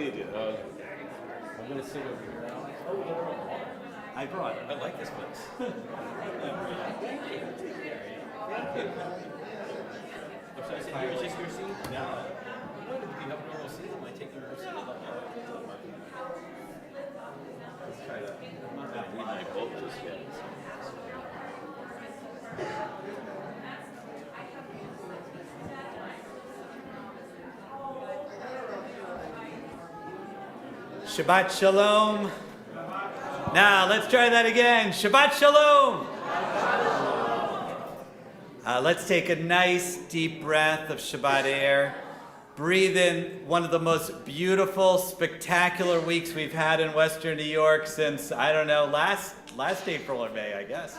do you do? I'm going to sit over here now. I brought it. I like this place. Thank you. Should I sit here? Is this your seat? No. What, if you have a normal seat, I might take your seat. Let's try that. I'm not going to read my book just yet. Shabbat Shalom. Now, let's try that again. Shabbat Shalom. Let's take a nice deep breath of Shabbat air. Breathe in one of the most beautiful, spectacular weeks we've had in Western New York since, I don't know, last April or May, I guess.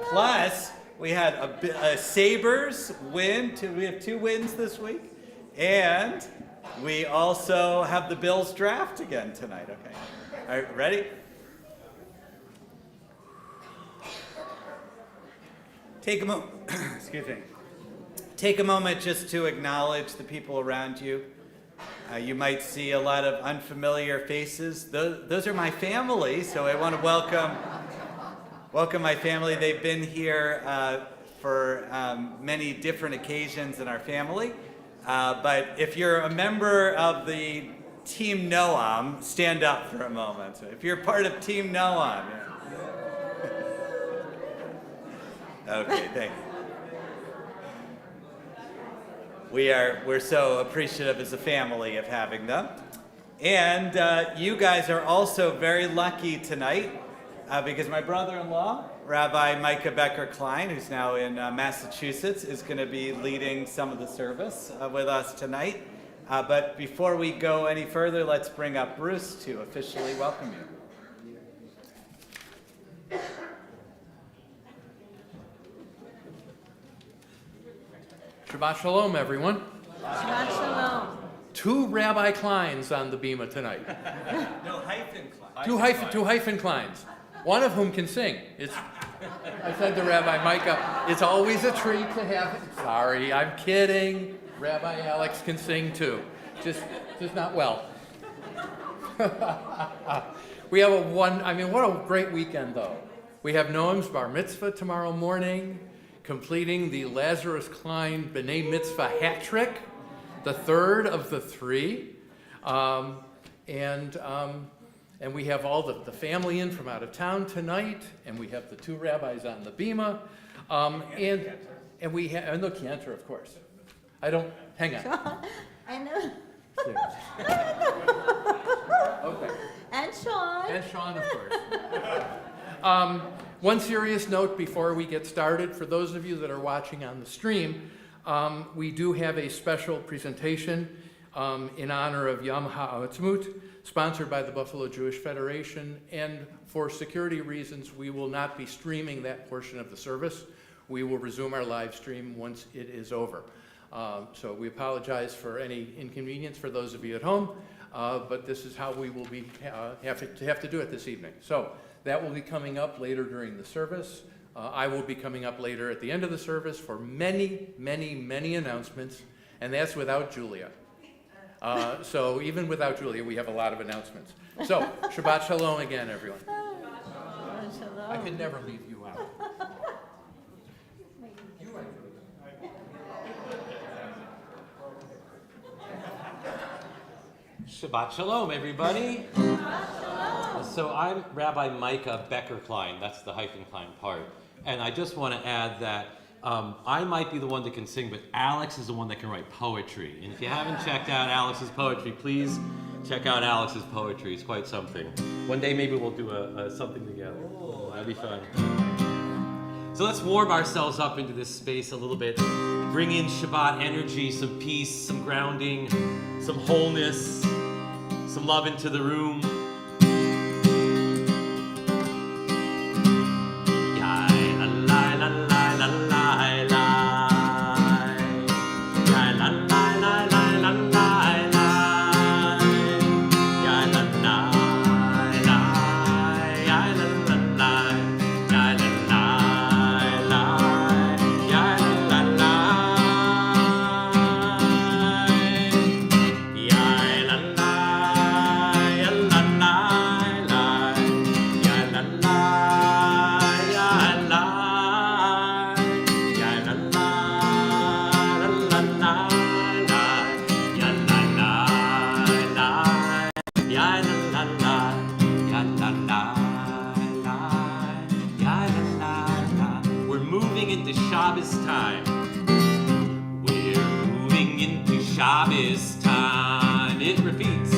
Plus, we had a Sabres win. We have 2 wins this week. And we also have the Bills draft again tonight. Okay. All right, ready? Take a moment. Excuse me. Take a moment just to acknowledge the people around you. You might see a lot of unfamiliar faces. Those are my family, so I want to welcome my family. They've been here for many different occasions in our family. But if you're a member of the Team Noam, stand up for a moment. So if you're part of Team Noam. Yeah. Okay, thank you. We're so appreciative as a family of having them. And you guys are also very lucky tonight because my brother-in-law, Rabbi Micah Becker-Klein, who's now in Massachusetts, is going to be leading some of the service with us tonight. But before we go any further, let's bring up Bruce to officially welcome you. Shabbat Shalom, everyone. Shabbat Shalom. 2 Rabbi Kleins on the bima tonight. No, hyphen Klein. Two hyphen Kleins. One of whom can sing. I said to Rabbi Micah, it's always a treat to have him. Sorry, I'm kidding. Rabbi Alex can sing too. Just not well. We have what a great weekend though. We have Noam's bar mitzvah tomorrow morning, completing the Lazarus Klein B'nai Mitzvah hat trick, the 3rd of the 3. And we have all the family in from out of town tonight, and we have the 2 rabbis on the bima, and we have, and the cantor, of course. Hang on. I know. Okay. And Sean. And Sean, of course. One serious note before we get started, for those of you that are watching on the stream, we do have a special presentation in honor of Yom HaAtzmaut, sponsored by the Buffalo Jewish Federation, and for security reasons, we will not be streaming that portion of the service. We will resume our live stream once it is over. So we apologize for any inconvenience for those of you at home, but this is how we will be have to do it this evening. So that will be coming up later during the service. I will be coming up later at the end of the service for many, many, many announcements, and that's without Julia. So even without Julia, we have a lot of announcements. So Shabbat Shalom again, everyone. Shabbat Shalom. I could never leave you out. Shabbat Shalom, everybody. So I'm Rabbi Micah Becker-Klein. That's the hyphen Klein part. And I just want to add that I might be the one that can sing, but Alex is the one that can write poetry. And if you haven't checked out Alex's poetry, please check out Alex's poetry. It's quite something. One day maybe we'll do something together. Oh, that'd be fun. So let's warm ourselves up into this space a little bit. Bring in Shabbat energy, some peace, some grounding, some wholeness, some love into the room. into Shabbos time. We're moving into Shabbos time. It repeats.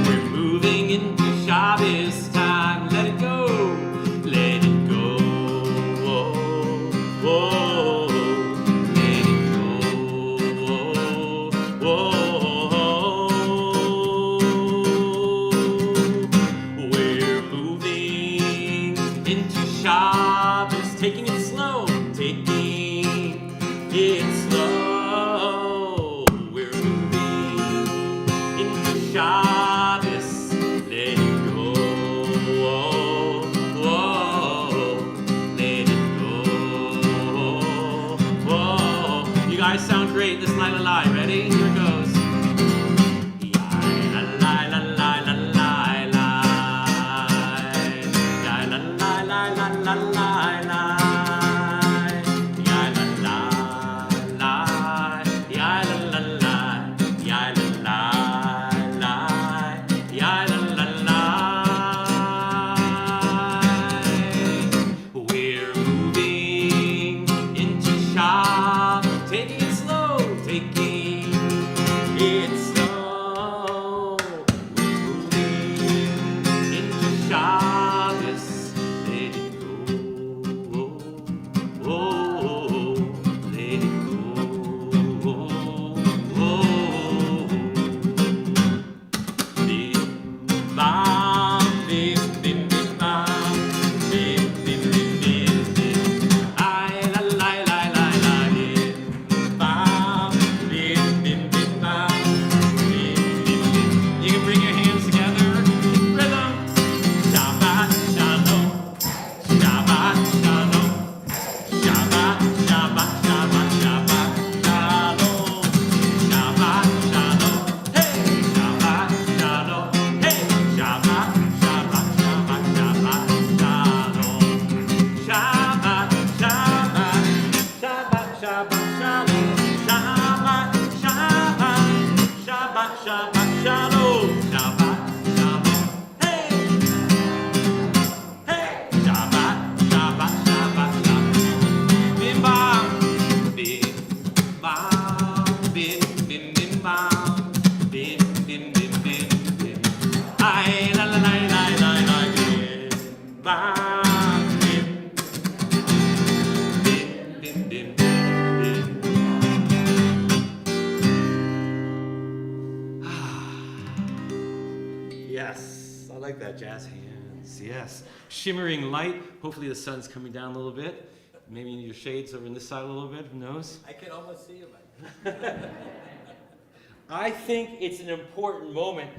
We're moving into Shabbos time. Let it go. Let it go. Whoa, whoa. Let it go. Whoa, whoa. We're moving into Shabbos, taking it slow, taking it slow. We're moving into Shabbos, let it go. Whoa, whoa, let it go. Whoa. You guys sound great. This la la la. Ready? Here it goes. We're moving into Shabbat, taking it slow, taking it slow. We're moving into Shabbos, let it go. Oh, let it go. Bim bam, bim bim bim bam, bim bim bim bim bim. Ay la la la la la, bim bam, bim bim bim bam, bim bim bim. You can bring your hands together, rhythm. Shabbat shalom, Shabbat shalom, Shabbat Shabbat Shabbat Shabbat shalom, Shabbat shalom, hey Shabbat shalom, hey Shabbat Shabbat Shabbat Shabbat shalom, Shabbat Shabbat Shabbat Shabbat shalom, Shabbat Shabbat Shabbat Shabbat shalom, Shabbat shalom, hey hey Shabbat Shabbat Shabbat Shabbat. Bim bam, bim bam, bim bim bim bam, bim bim bim bim bim. Ay la la la la la la, bim bam, bim bim bim bim bim. Yes, I like that jazz hands. Yes, shimmering light. Hopefully the sun's coming down a little bit. Maybe your shades over on this side a little bit. Who knows? I can almost see you, Mike. I think it's an important moment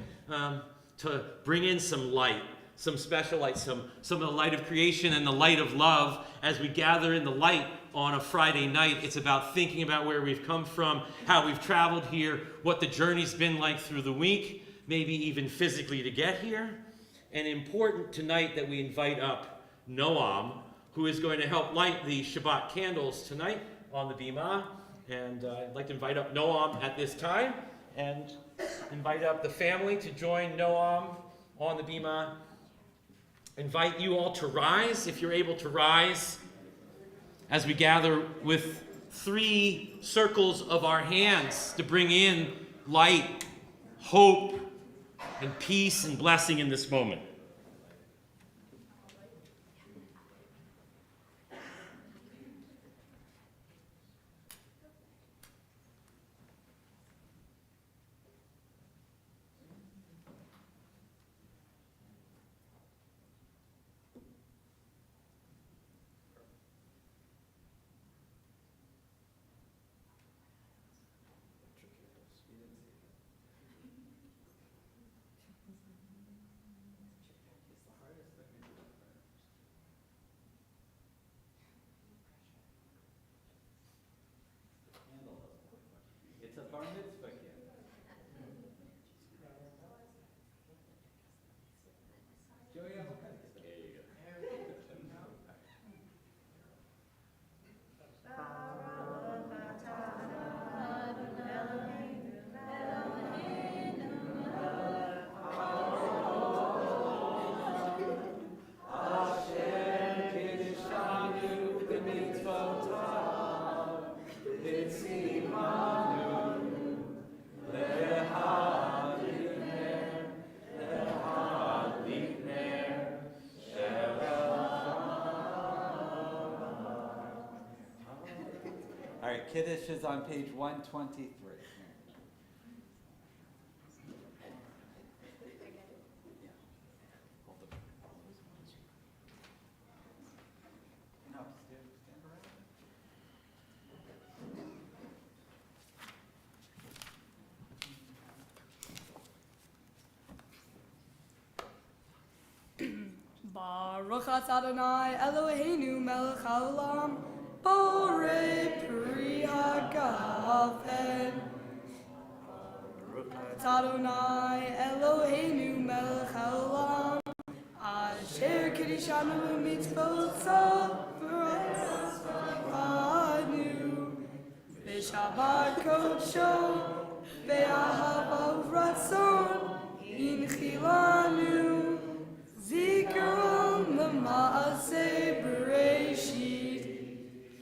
to bring in some light, some special light, some of the light of creation and the light of love as we gather in the light on a Friday night. It's about thinking about where we've come from, how we've traveled here, what the journey's been like through the week, maybe even physically to get here. And important tonight that we invite up Noam, who is going to help light the Shabbat candles tonight on the Bima. And I'd like to invite up Noam at this time and invite up the family to join Noam on the Bima. Invite you all to rise, if you're able to rise, as we gather with 3 circles of our hands to bring in light, hope, and peace and blessing in this moment. right, Kiddush is on page 123. No, stand around. Baruch atah Adonai Eloheinu melech haolam borei peri hagafen. Baruch atah Adonai Eloheinu melech haolam asher kiddushanu b'mitzvotav v'rachmanu v'shabbat kodsho v'ahava ratzon inchilanu. Zikaron l'maaseh Bereshit,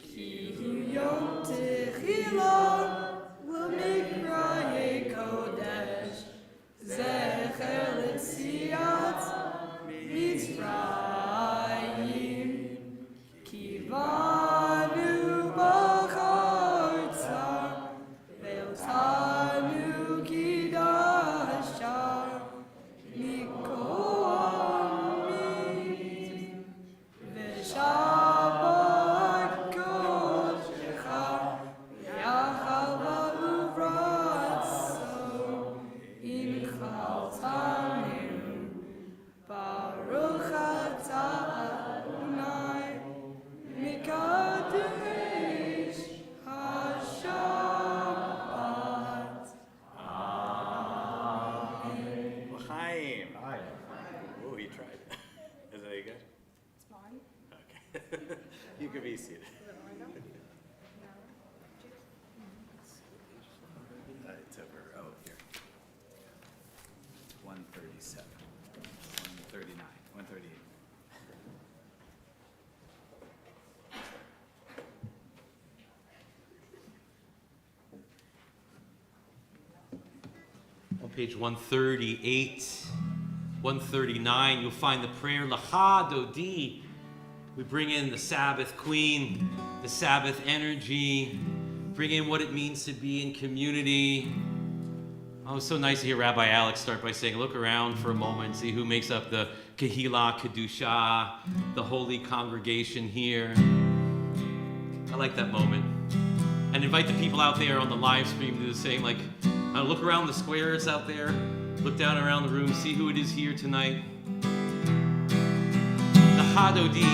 ki hu yom techila l'mikrayei kodesh, zecher l'tziat Mitzrayim, ki vanu b'charta ve'otanu kidasha mikol. Shabbat kodecha yachava uvratso inchaltanu Baruch atah Adonai mikadesh hashabbat. Amen. L'chaim. Oh, he tried. Is that good? It's mine. Okay. You can be seated. It's over. Oh, here. 137. 139. 138. On page 138, 139, you'll find the prayer Lacha Dodi. We bring in the Sabbath queen, the Sabbath energy, bring in what it means to be in community. Oh, it's so nice to hear Rabbi Alex start by saying, look around for a moment, see who makes up the Kehillah Kedusha, the holy congregation here. I like that moment. And invite the people out there on the live stream to do the same. Like, look around the squares out there, look down around the room, see who it is here tonight. The Hadodi,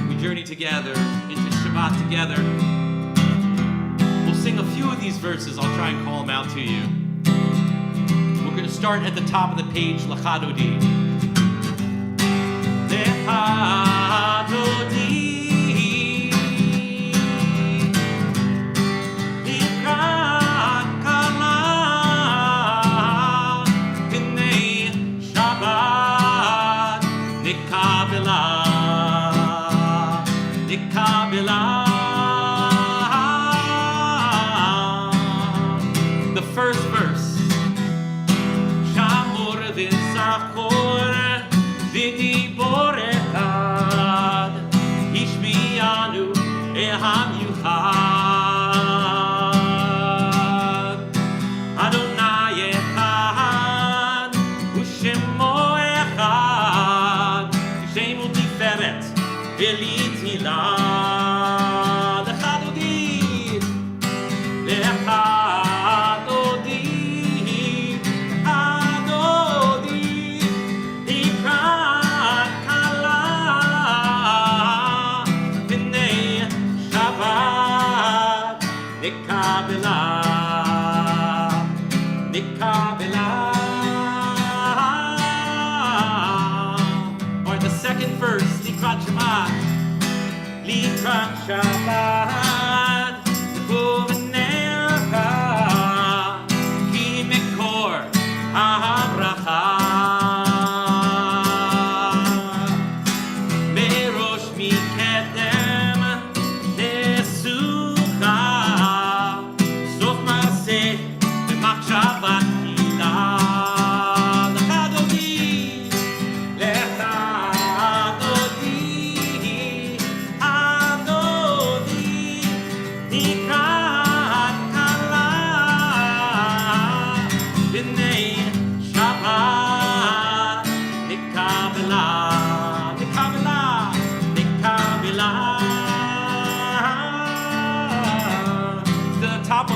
we journey together into Shabbat together. We'll sing a few of these verses. I'll try and call them out to you. We're going to start at the top of the page, L'chadodi. L'chadodi. L'ikrat kala. B'nei Shabbat. Nikabela. Nikabela. The first verse. Shamor v'zachor v'dibor echad Ishmianu eham yuchad Adonai echad u'shemo echad Shemu tiferet v'litzilad Echadodi Echadodi Nikabela, Nikabela. Or the second verse, Likrat Shabbat, Likrat Shabbat, Kuvanercha, Ki Mekor HaBracha, Berosh Mikedem Nesucha. Adodi,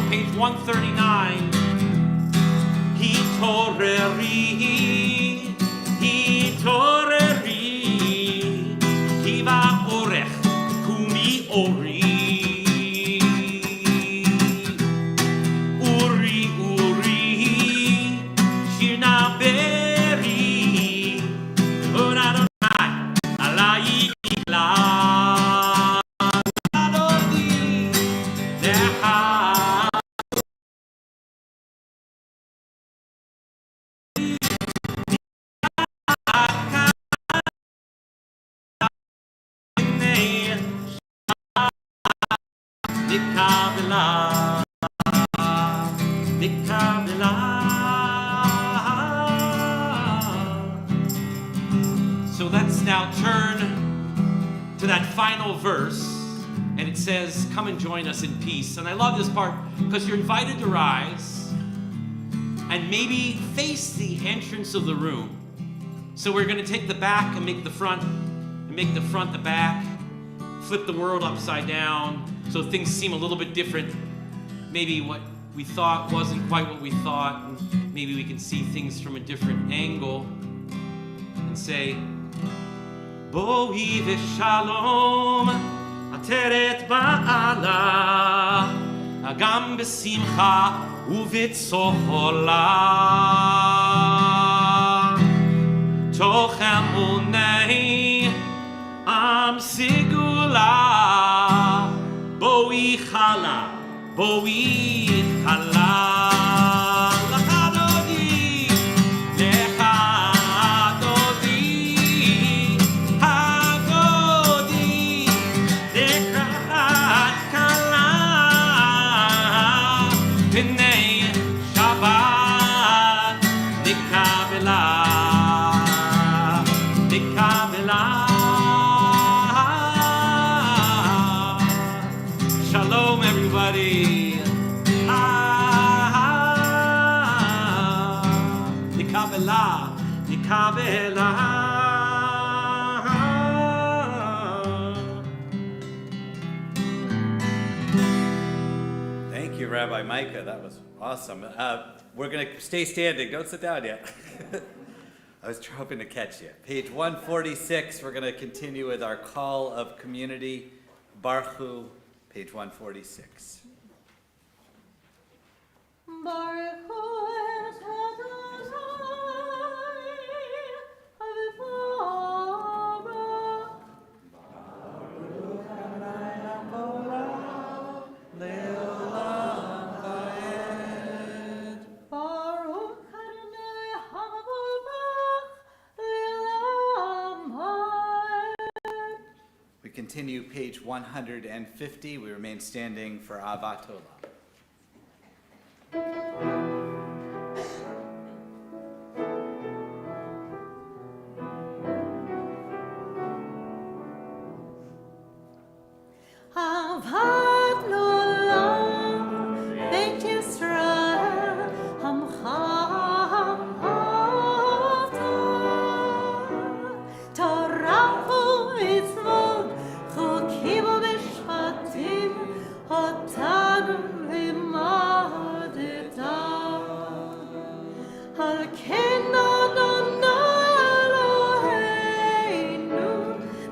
page 139. Hitoreri, kiva orech, kumi ori. Uri, shirna beri, unadonai, alai ikla. Adoni, deha. So let's now turn to that final verse, and it says, "Come and join us in peace." And I love this part because you're invited to rise and maybe face the entrance of the room. So we're going to take the back and make the front, and make the front the back, flip the world upside down so things seem a little bit different. Maybe what we thought wasn't quite what we thought, and maybe we can see things from a different angle and say, Boi v'shalom ateret ba'ala agam b'simcha u'v'tzohola toch emunei am sigula boi chala l'chadodi hagodi dekrat kala b'nei Shabbat nikabela. Shalom, everybody. Nikabela. Thank you, Rabbi Micah. That was awesome. We're going to stay standing. Don't sit down yet. I was hoping to catch you. Page 146, we're going to continue with our call of community. Baruch Hu, page 146. Baruch Hu es Adonai, Avivarach. Baruch Adonai Hamavach Le'olam Ha'ed. We continue page 150. We remain standing for Avat Olam. Avat Olam Beit Yisrael Hamcha Torah u'mitzvot chukim u'mishpatim otanu limadeta al ken Adonai Eloheinu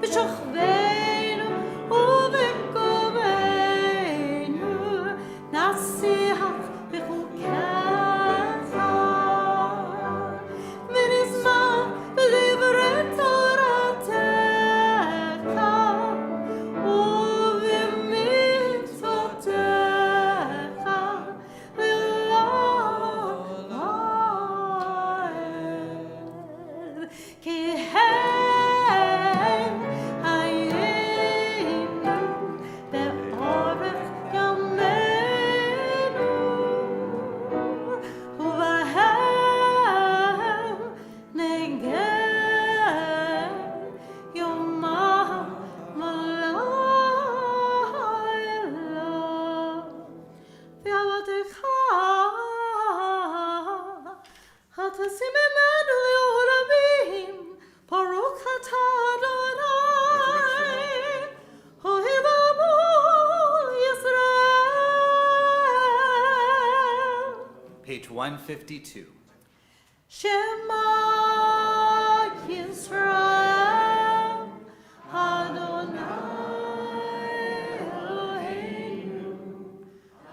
b'shachveinu u'b'komenu 152. Shema Yisrael, Adonai Eloheinu,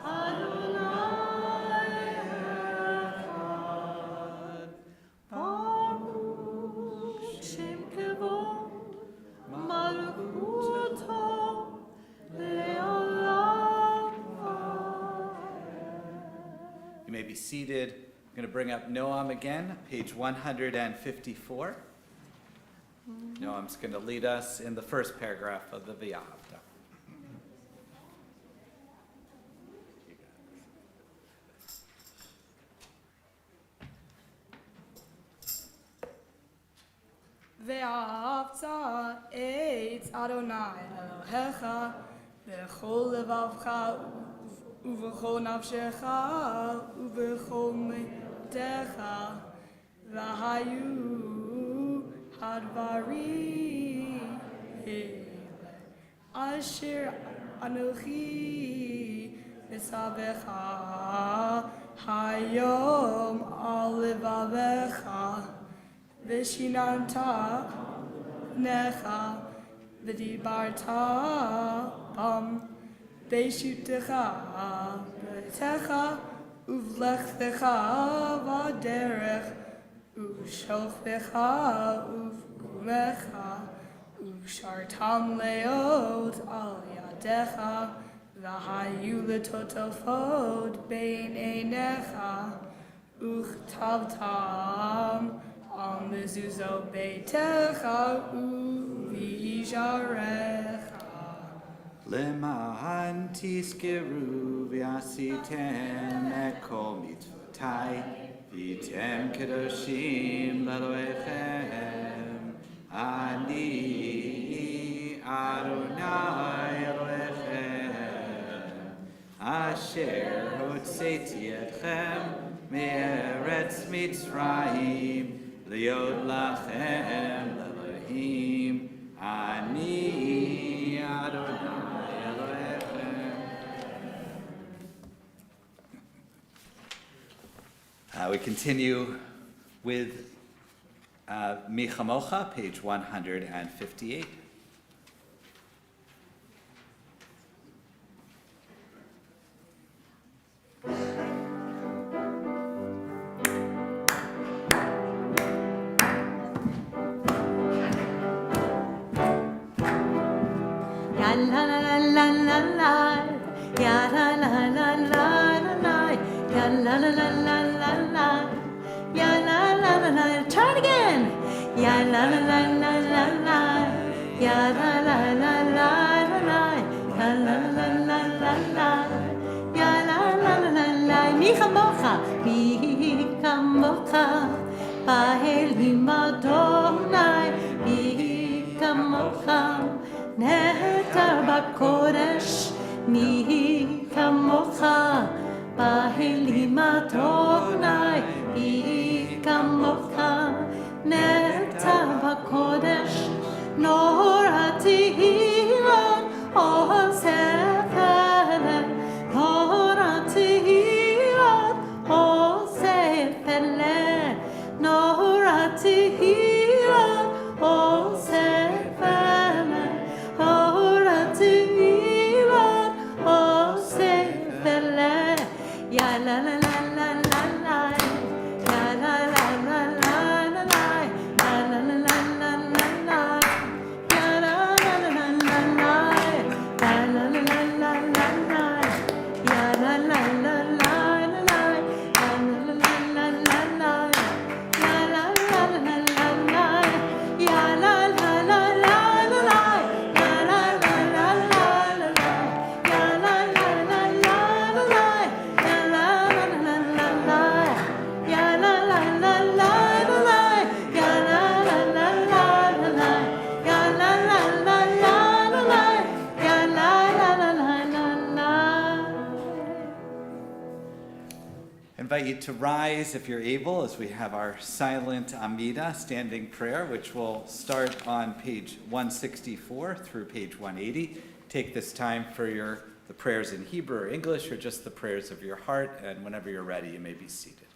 Adonai Echad. Baruch Shem Kavod, Malchuto Leolam Vaed. You may be seated. I'm going to bring up Noam again, page 154. Noam's going to lead us in the first paragraph of the V'ahavta. ואהבת את אדוני אלוהיך בכל לבבך ובכל נפשך ובכל מאודך והיו הדברים אשר אנוכי מצווך היום על לבבך ושיננת פניך ודיברת בם בשוטך בביתך ובלכתך בדרך ובשוכבך ובקומך ושרתם להיות על ידיך והיו לטוטפות בין עיניך וכתבתם על מזוזות ביתך ובישעריך. למען תזכרו ועשיתם את כל מצוותיי, והייתם קדושים לאלוהיכם. אני אדוני אלוהיכם, אשר הוצאתי אתכם מארץ מצרים, להיות לכם לאלוהים. אני אדוני אלוהיכם. We continue with Mi Chamocha, page 158. Ya la la la la la la, ya la la la la la la, ya la la la la la la, ya la la la la. Try it again. Ya la la la la la la, ya la la la la la la, ya la la la la la, ya la la la la la. Mi chamocha, Baelim Adonai, mi chamocha. Netar bakodesh mi kamocha bahelim Adonai mi kamocha netar bakodesh norati hilon osefele norati hilon osefele norati hilon osefele ya la la la la la la, ya la la la la la la, ya la la la la la la, ya la la la la la la, ya la la la la la la, ya la la la la la la, ya la la la la la la, ya la la la la la la, ya la la la la la, ya la la la la la, ya la la la la la. I invite you to rise if you're able as we have our silent Amida standing prayer, which will start on page 164 through page 180. Take this time for the prayers in Hebrew or English or just the prayers of your heart, and whenever you're ready, you may be seated.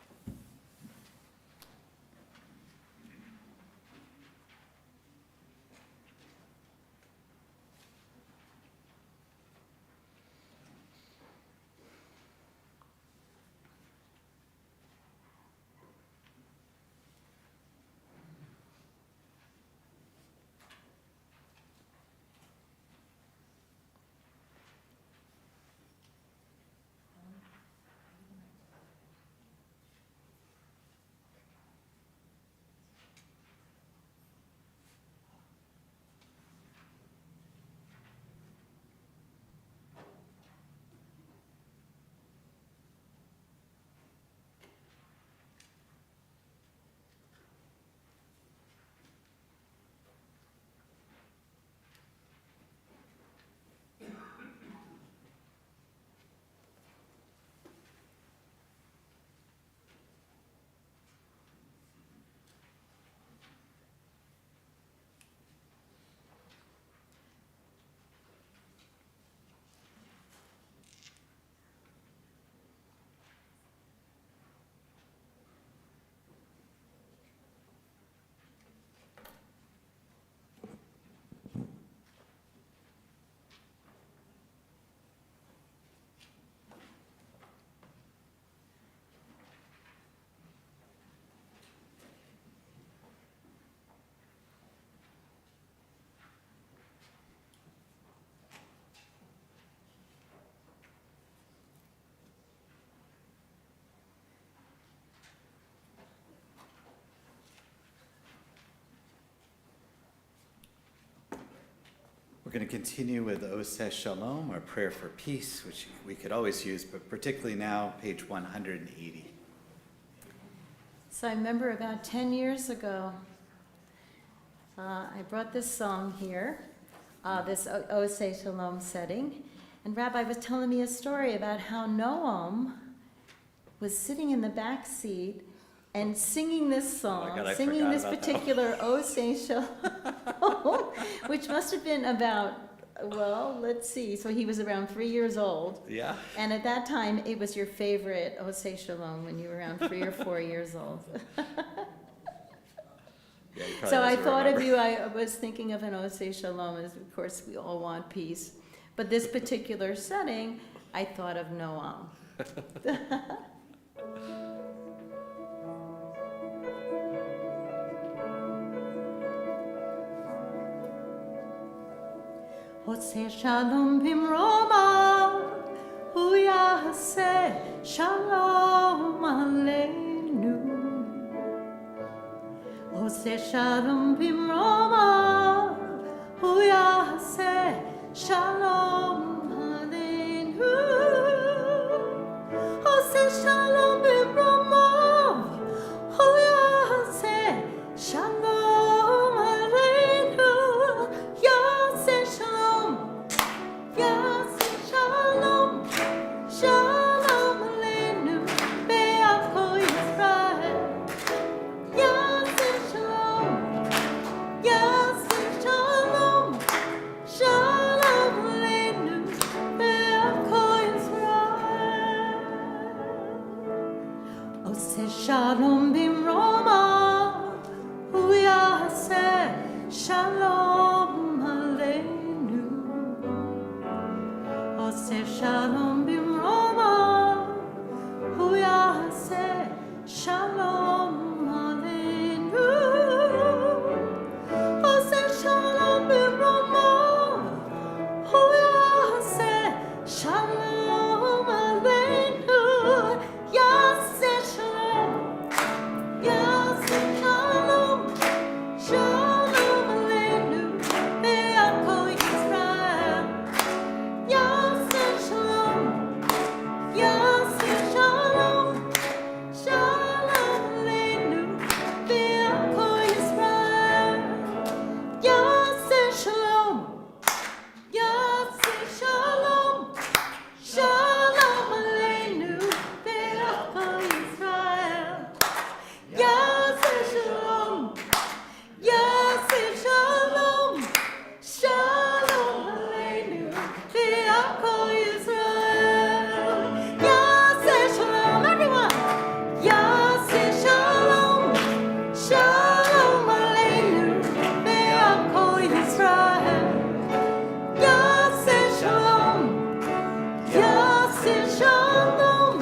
going to continue with Oseh Shalom, our prayer for peace, which we could always use, but particularly now, page 180. So I remember about 10 years ago, I brought this song here, this Oseh Shalom setting, and Rabbi was telling me a story about how Noam was sitting in the back seat and singing this song, Oh my God, I singing forgot this about that particular Oseh Shalom, which must have been about, well, let's see, so he was around 3 years old. Yeah? And at that time, it was your favorite Oseh Shalom when you were around 3 or 4 years old. Yeah, he probably So I doesn't thought of remember. you, I was thinking of an Oseh Shalom, as of course we all want peace. But this particular setting, I thought of Noam. Oseh Shalom bimroma, hu yaseh shalom aleinu. Oseh Shalom bimroma, hu yaseh shalom aleinu. Oseh Shalom bimroma, hu yaseh shalom aleinu. Yaseh shalom, yaseh shalom, shalom aleinu be'ako Yisrael. Yaseh shalom, yaseh shalom, shalom aleinu be'ako Yisrael. Oseh shalom bimroma, hu yaseh shalom aleinu. Oseh shalom bimroma, hu yaseh shalom aleinu. Oseh shalom bimroma, hu yaseh shalom aleinu. Yaseh shalom, yaseh shalom, shalom aleinu be'ako Yisrael. Yaseh shalom, yaseh shalom, shalom aleinu be'ako Yisrael. Yaseh shalom, yaseh shalom, shalom aleinu be'ako Yisrael. Yaseh shalom, yaseh shalom, shalom aleinu be'ako Yisrael. Yaseh shalom, everyone. Yaseh shalom, shalom aleinu be'ako Yisrael. Yaseh shalom, yaseh shalom,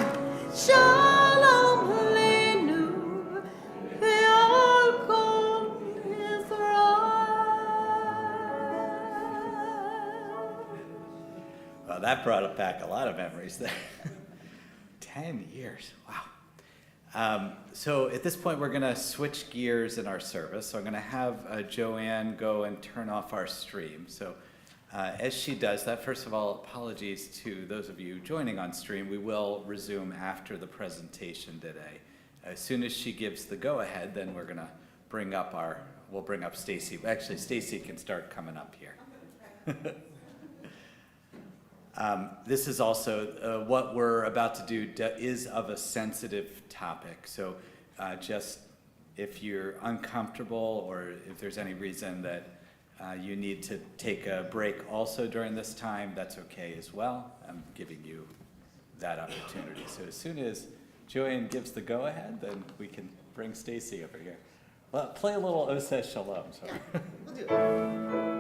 shalom aleinu be'ako Yisrael. Well, that brought back a lot of memories there. 10 years, wow. So at this point, we're going to switch gears in our service. So I'm going to have Joanne go and turn off our stream. So as she does that, first of all, apologies to those of you joining on stream. We will resume after the presentation today. As soon as she gives the go-ahead, then we're going to we'll bring up Stacy. Actually, Stacy can start coming up here. This is also, what we're about to do is of a sensitive topic. So just if you're uncomfortable or if there's any reason that you need to take a break also during this time, that's okay as well. I'm giving you that opportunity. So as soon as Joanne gives the go-ahead, then we can bring Stacy over here. Well, play a little Oseh Shalom. So. We'll do it.